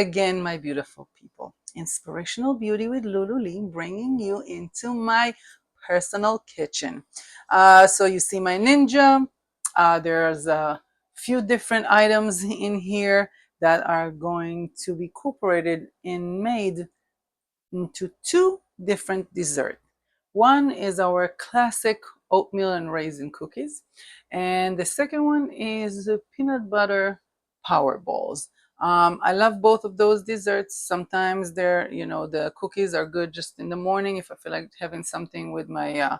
again, my beautiful people. Inspirational Beauty with Lulu-Lee, bringing you into my personal kitchen. So you see my Ninja. There's a few different items in here that are going to be incorporated and made into two different desserts. One is our classic oatmeal and raisin cookies, and the second one is peanut butter power balls. I love both of those desserts. Sometimes they're, the cookies are good just in the morning if I feel like having something with my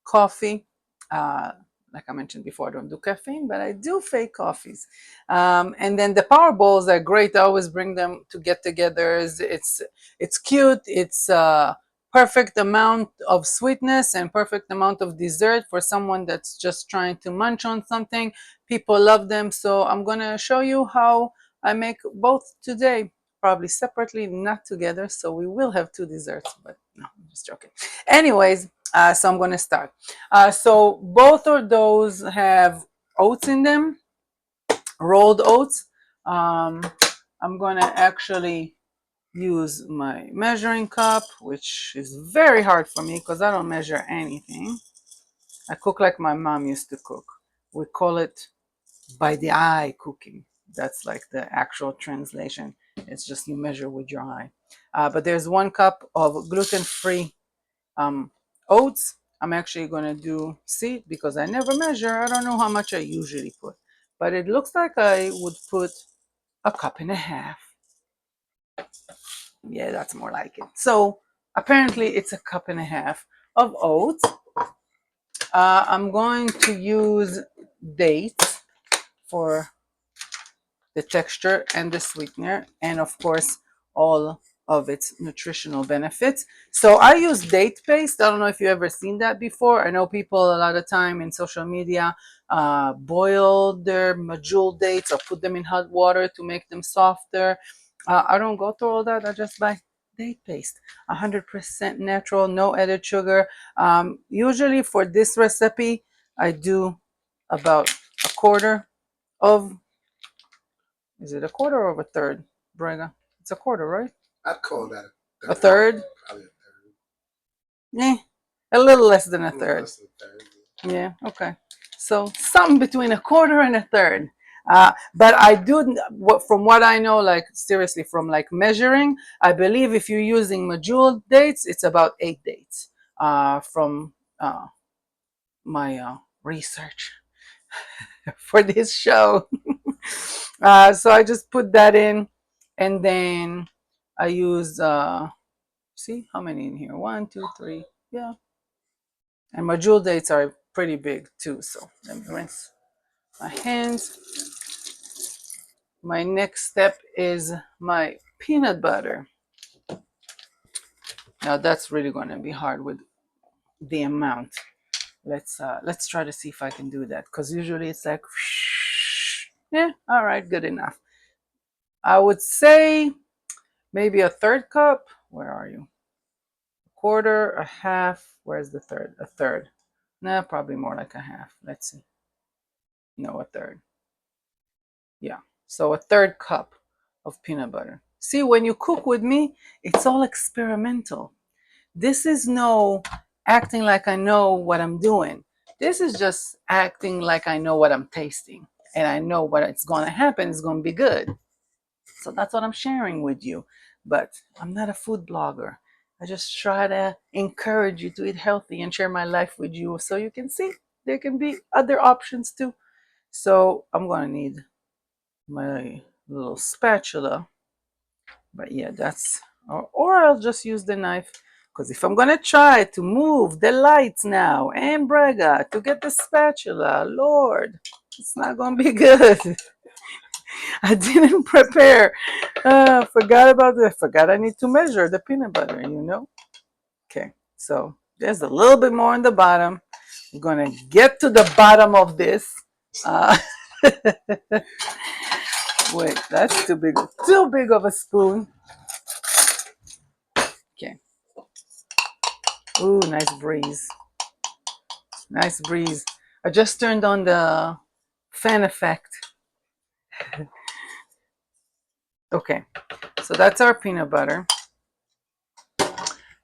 coffee. Uh, like I mentioned before, I don't do caffeine, but I do fake coffees. And then the power balls are great. I always bring them to get-togethers. It's cute. It's perfect amount of sweetness and perfect amount of dessert for someone that's just trying to munch on something. People love them. So I'm gonna show you how I make both today, probably separately, not together. So we will have two desserts, but no, I'm just joking. Anyways, so I'm gonna start. So both of those have oats in them, rolled oats. I'm gonna actually use my measuring cup, which is very hard for me because I don't measure anything. I cook like my mom used to cook. We call it by the eye cooking. That's like the actual translation. It's just you measure with your eye. But there's 1 cup of gluten-free oats. I'm actually going to do, see, because I never measure, I don't know how much I usually put. But it looks like I would put 1.5 cups. Yeah, that's more like it. So apparently it's 1.5 cups of oats. I'm going to use dates for the texture and the sweetener, and of course all of its nutritional benefits. So I use date paste. I don't know if you ever seen that before. I know people a lot of time in social media boil their medjool dates or put them in hot water to make them softer. I don't go through all that. I just buy date paste, 100% natural, no added sugar. Usually for this recipe I do about 1/4 of, is it 1/4 or a third, Brenda? It's 1/4, right? I'd call that a third. Probably a third. Yeah, a little less than a third. Less than a third. Yeah, okay. So something between 1/4 and a third. But I do, from what I know, like seriously, from like measuring, I believe if you're using medjool dates, it's about 8 dates from my research for this show. So I just put that in, and then I use, see how many in here? 1, 2, 3, yeah. And my jewel dates are pretty big too, so let me rinse my hands. My next step is my peanut butter. Now that's really going to be hard with the amount. Let's try to see if I can do that, because usually it's like, yeah, all right, good enough. I would say maybe a 1/3 cup. Where are you? 1/4, a half. Where's the third? A third. No, probably more like a half. Let's see. No, a third. Yeah. So a 1/3 cup of peanut butter. See, when you cook with me, it's all experimental. This is no acting like I know what I'm doing. This is just acting like I know what I'm tasting. And I know what it's going to happen. It's going to be good. So that's what I'm sharing with you. But I'm not a food blogger. I just try to encourage you to eat healthy and share my life with you so you can see there can be other options too. So I'm going to need my little spatula. But yeah, that's, or I'll just use the knife. Because if I'm going to try to move the lights now and Braga to get the spatula, Lord, it's not going to be good. I didn't prepare. Forgot about that. Forgot I need to measure the peanut butter, Okay, so there's a little bit more on the bottom. We're going to get to the bottom of this. Wait, that's too big of a spoon. Okay. Ooh, nice breeze. Nice breeze. I just turned on the fan effect. Okay, So that's our peanut butter.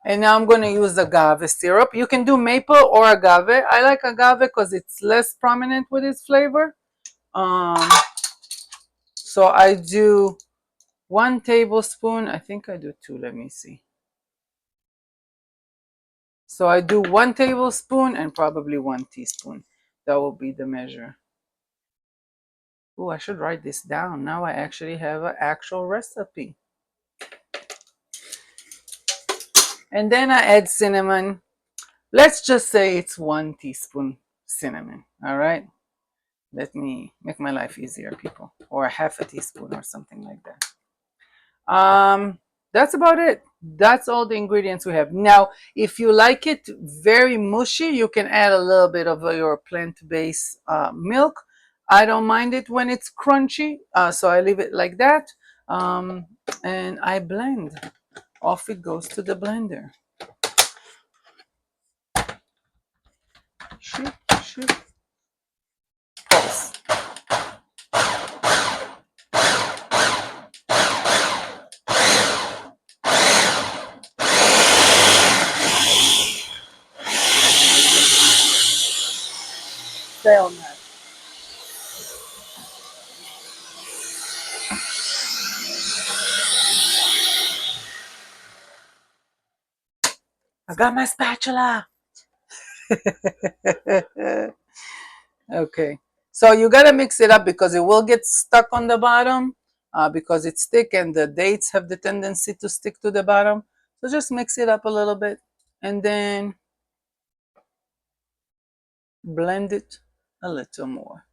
And now I'm going to use agave syrup. You can do maple or agave. I like agave because it's less prominent with its flavor. So I do 1 tablespoon. I think I do 2. Let me see. So I do 1 tablespoon and probably 1 teaspoon. That will be the measure. Oh, I should write this down. Now I actually have an actual recipe. And then I add cinnamon. Let's just say it's 1 teaspoon cinnamon. All right. Let me make my life easier, people. Or half a teaspoon or something like that. That's about it. That's all the ingredients we have. Now, if you like it very mushy, you can add a little bit of your plant-based milk. I don't mind it when it's crunchy, so I leave it like that. And I blend. Off it goes to the blender. Shoot, shoot. Pulse. Stay on that. I got my spatula. Okay, so you gotta mix it up because it will get stuck on the bottom because it's thick and the dates have the tendency to stick to the bottom. So just mix it up a little bit and then blend it a little more.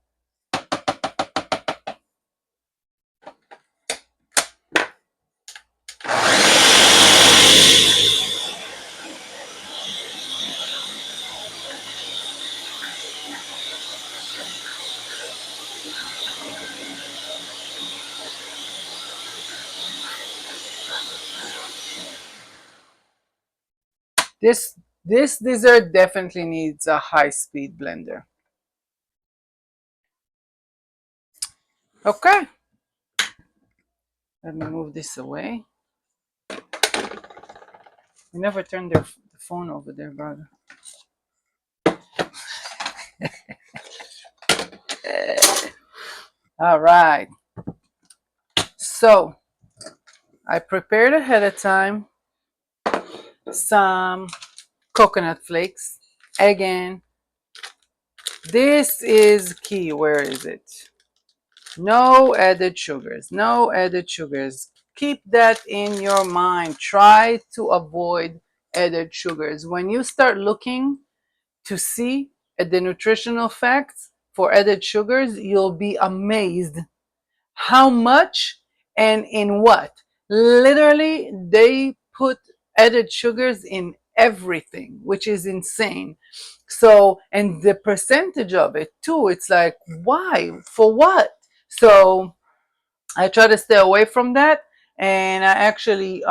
This dessert definitely needs a high-speed blender. Okay, let me move this away. You never turn the phone over there, brother. All right. So I prepared ahead of time some coconut flakes. Again, this is key. Where is it? No added sugars. No added sugars. Keep that in your mind. Try to avoid added sugars. When you start looking to see at the nutritional facts for added sugars, you'll be amazed how much and in what. Literally, they put added sugars in everything, which is insane. So, and the percentage of it too, it's like, why? For what? So, I try to stay away from that, and I actually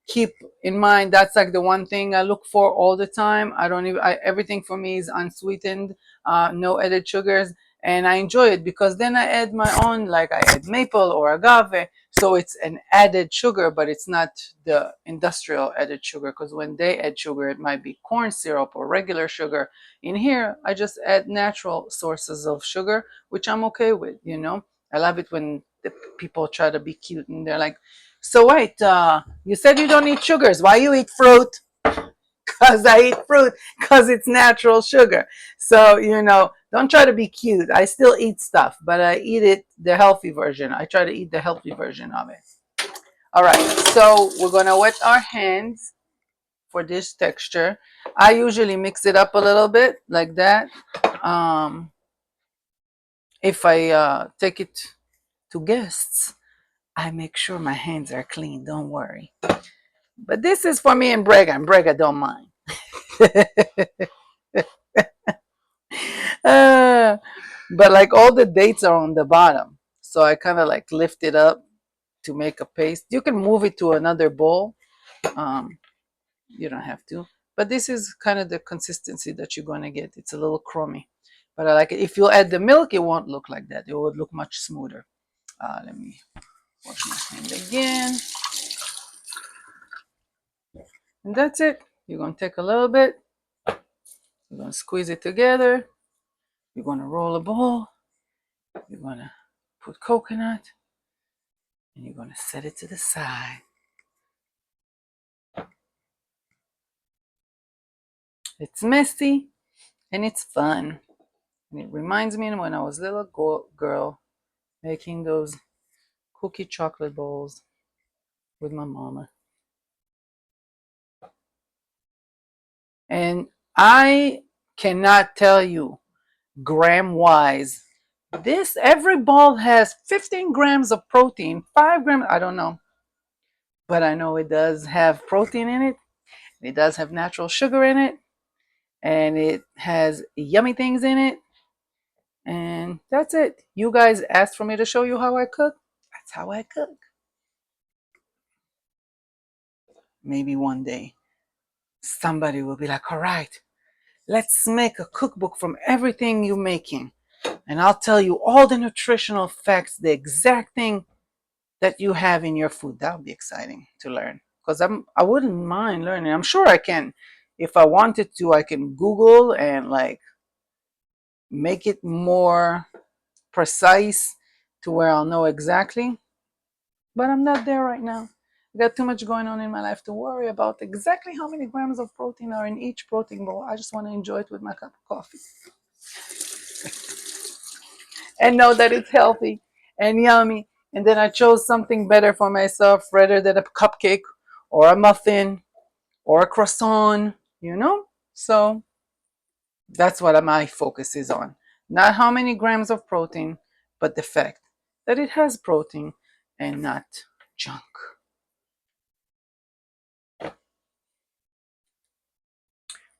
keep in mind that's like the one thing I look for all the time. I don't even everything for me is unsweetened, no added sugars, and I enjoy it because then I add my own, like I add maple or agave, so it's an added sugar, but it's not the industrial added sugar, because when they add sugar, it might be corn syrup or regular sugar. In here, I just add natural sources of sugar, which I'm okay with, you know. I love it when the people try to be cute and they're like, so wait, you said you don't eat sugars. Why you eat fruit? Because I eat fruit because it's natural sugar. So, you know, don't try to be cute. I still eat stuff, but I eat it the healthy version. I try to eat the healthy version of it. All right, so we're going to wet our hands for this texture. I usually mix it up a little bit like that. If I take it to guests, I make sure my hands are clean. Don't worry. But this is for me and Brega, and Brega don't mind. But like all the dates are on the bottom. So I kind of like lift it up to make a paste. You can move it to another bowl. You don't have to. But this is kind of the consistency that you're going to get. It's a little crummy. But I like it. If you add the milk, it won't look like that. It would look much smoother. Let me Wash my hand again. And that's it. You're going to take a little bit. You're going to squeeze it together. You're going to roll a ball. You're going to put coconut. And you're going to set it to the side. It's messy and it's fun. And it reminds me of when I was a little girl making those cookie chocolate balls with my mama. And I cannot tell you gram wise. This every ball has 15 grams of protein, 5 grams, I don't know. But I know it does have protein in it. It does have natural sugar in it. And it has yummy things in it. And that's it. You guys asked for me to show you how I cook. That's how I cook. Maybe one day somebody will be like, all right, let's make a cookbook from everything you're making. And I'll tell you all the nutritional facts, the exact thing that you have in your food. That would be exciting to learn. Because I wouldn't mind learning. I'm sure I can. If I wanted to, I can Google and like make it more precise to where I'll know exactly. But I'm not there right now. I got too much going on in my life to worry about exactly how many grams of protein are in each protein bowl. I just want to enjoy it with my cup of coffee and know that it's healthy and yummy. And then I chose something better for myself rather than a cupcake or a muffin or a croissant, you know? So that's what my focus is on. Not how many grams of protein, but the fact that it has protein and not junk.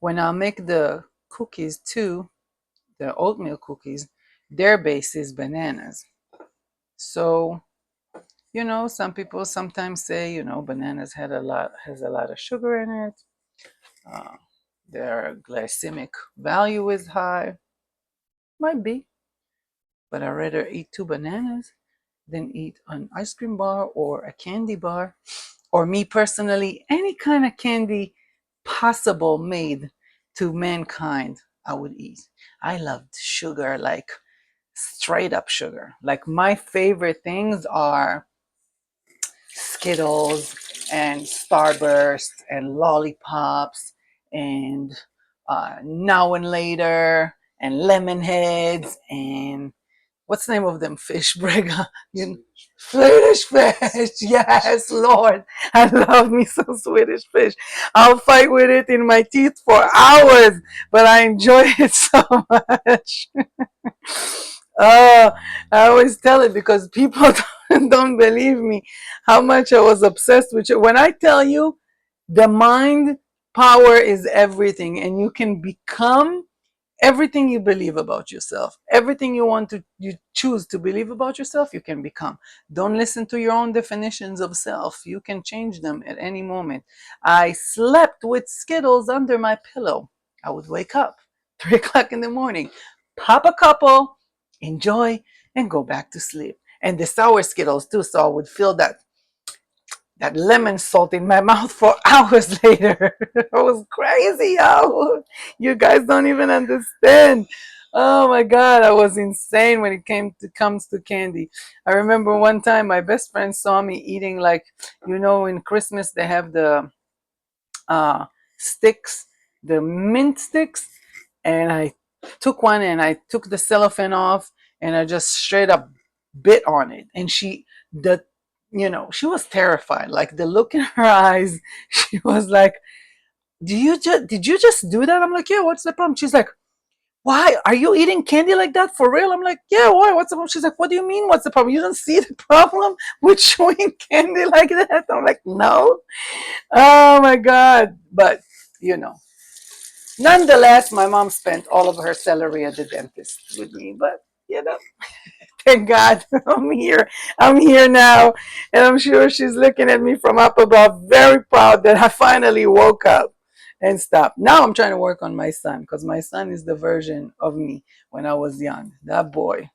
When I make the cookies too, the oatmeal cookies, their base is bananas. So, some people sometimes say, bananas has a lot of sugar in it. Uh, their glycemic value is high. Might be, but I'd rather eat 2 bananas than eat an ice cream bar or a candy bar, or me personally, any kind of candy possible made to mankind, I would eat. I loved sugar, like straight up sugar. Like my favorite things are Skittles and Starburst and lollipops and Now and Later and Lemon Heads and what's the name of them fish, Brega? Swedish fish. Yes, Lord. I love me some Swedish fish. I'll fight with it in my teeth for hours, but I enjoy it so much. Oh, I always tell it because people don't believe me how much I was obsessed with it. When I tell you the mind power is everything, and you can become everything you believe about yourself, everything you choose to believe about yourself, you can become. Don't listen to your own definitions of self. You can change them at any moment. I slept with Skittles under my pillow. I would wake up 3 o'clock in the morning, pop a couple, enjoy, and go back to sleep. And the sour Skittles too, so I would feel that lemon salt in my mouth for hours later. It was crazy. You guys don't even understand. Oh my God, I was insane when it comes to candy. I remember one time my best friend saw me eating, like, in Christmas they have the sticks, the mint sticks, and I took one and I took the cellophane off and I just straight up bit on it. And she was terrified. Like the look in her eyes, she was like, did you just do that? I'm like, yeah, what's the problem? She's like, why are you eating candy like that for real? I'm like, yeah, why? What's the problem? She's like, what do you mean? What's the problem? You don't see the problem with chewing candy like that? I'm like, no. Oh my God. But, nonetheless, my mom spent all of her salary at the dentist with me. But, thank God I'm here. I'm here now. And I'm sure she's looking at me from up above, very proud that I finally woke up and stopped. Now I'm trying to work on my son because my son is the version of me when I was young. That boy.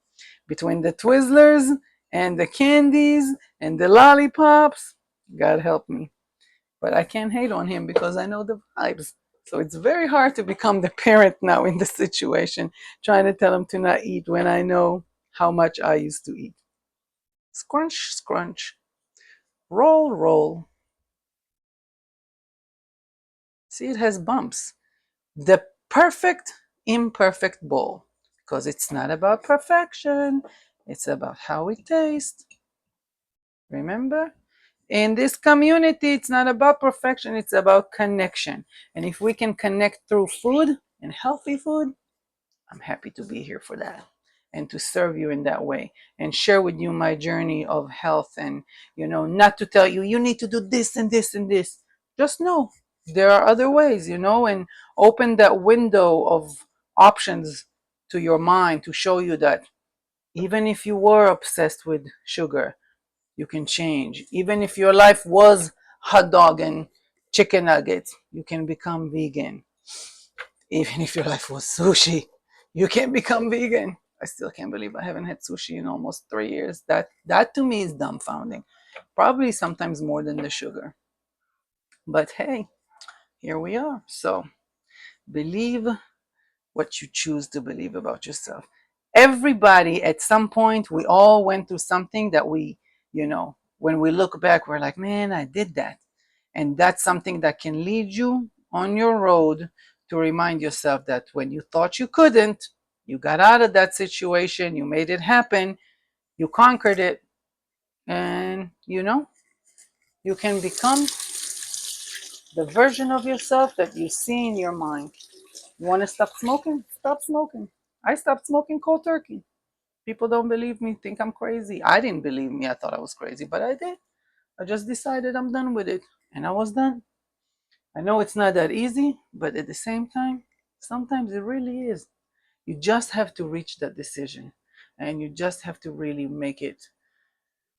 Between the Twizzlers and the candies and the lollipops. God help me. But I can't hate on him because I know the vibes. So it's very hard to become the parent now in this situation, trying to tell him to not eat when I know how much I used to eat. Scrunch, scrunch, roll, roll. See, it has bumps. The perfect, imperfect bowl. Because it's not about perfection, it's about how it tastes. Remember? In this community, it's not about perfection, it's about connection. And if we can connect through food and healthy food, I'm happy to be here for that and to serve you in that way and share with you my journey of health and, not to tell you, you need to do this and this and this. Just know there are other ways, and open that window of options to your mind to show you that even if you were obsessed with sugar, you can change. Even if your life was hot dog and chicken nuggets, you can become vegan. Even if your life was sushi, you can become vegan. I still can't believe I haven't had sushi in almost 3 years. That to me is dumbfounding. Probably sometimes more than the sugar. But hey, here we are. So believe what you choose to believe about yourself. Everybody at some point, we all went through something that when we look back, we're like, man, I did that. And that's something that can lead you on your road to remind yourself that when you thought you couldn't, you got out of that situation, you made it happen, you conquered it, and you can become the version of yourself that you see in your mind. You want to stop smoking? Stop smoking. I stopped smoking cold turkey. People don't believe me, think I'm crazy. I didn't believe me. I thought I was crazy, but I did. I just decided I'm done with it, and I was done. I know it's not that easy, but at the same time, sometimes it really is. You just have to reach that decision and you just have to really make it.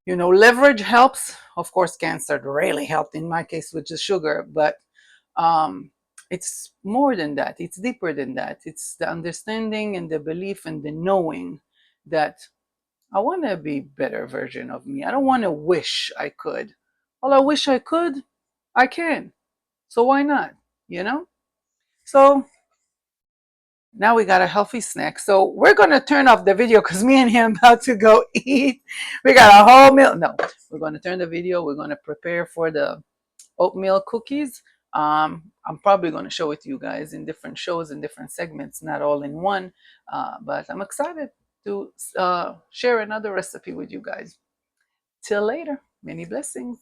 Leverage helps. Of course, cancer really helped in my case, which is sugar, but um, it's more than that. It's deeper than that. It's the understanding and the belief and the knowing that I want to be a better version of me. I don't want to wish I could. Well, I wish I could, I can. So why not? You know? So now we got a healthy snack. So we're going to turn off the video because me and him about to go eat. We got a whole meal. No, we're going to turn the video. We're going to prepare for the oatmeal cookies. I'm probably going to show it to you guys in different shows and different segments, not all in one. But I'm excited to share another recipe with you guys. Till later. Many blessings.